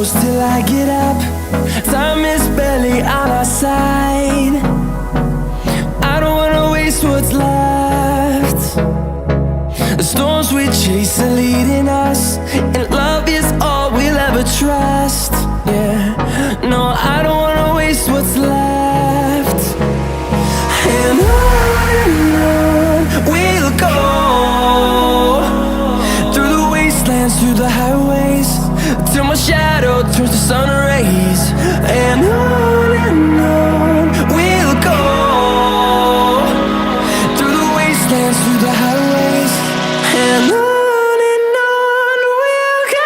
close till I get up. Time is barely on our side. I don't wanna waste what's left. The storms we chase are leading us, and love is all we'll ever trust. Yeah, no, I don't wanna waste what's left. And on we'll go, through the wastelands, through the highways, till my shadow turns to sun rays. And on we'll go, through the wastelands, through the highways, and on we'll go.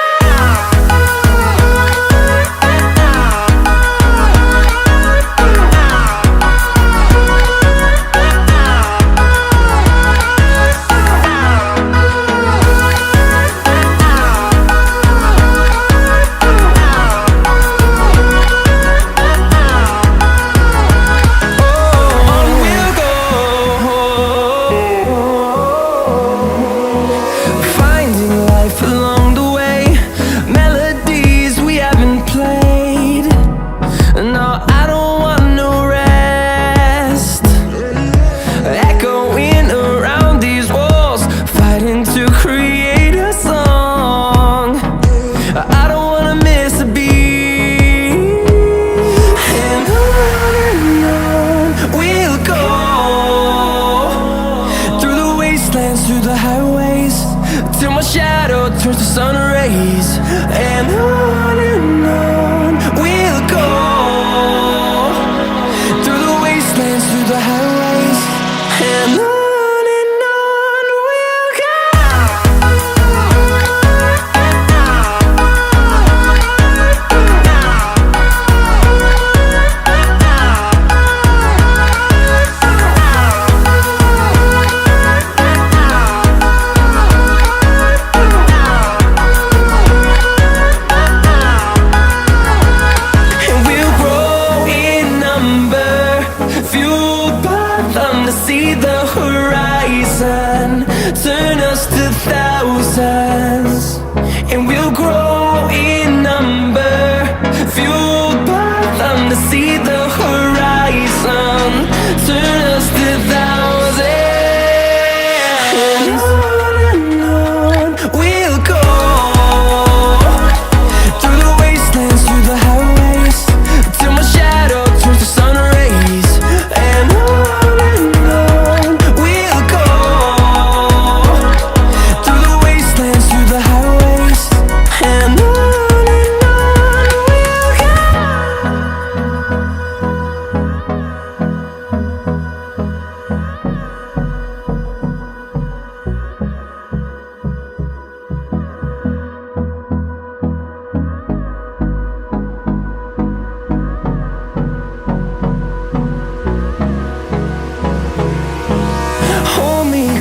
Through the highways, till my shadow turns to sun rays. And on we'll go, through the wastelands, through the highways, and on we'll go. See the horizon, turn us to thousands, and we'll grow in number, fueled by them. To see the horizon, turn us to thousands, and on we'll go, through the wastelands, through the highways, till my shadow turns to sun rays. And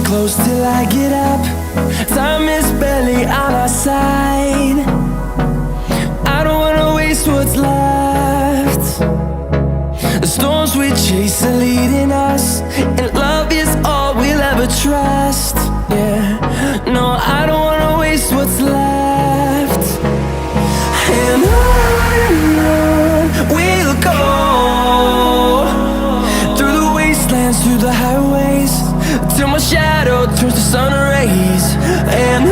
close till I get up. Time is barely on our side. I don't wanna waste what's left. The storms we chase are leading us, and love is all we'll ever trust. Yeah, no, I don't wanna waste what's left. And on we'll go, through the wastelands, through the highways, till my shadow turns to sun rays. And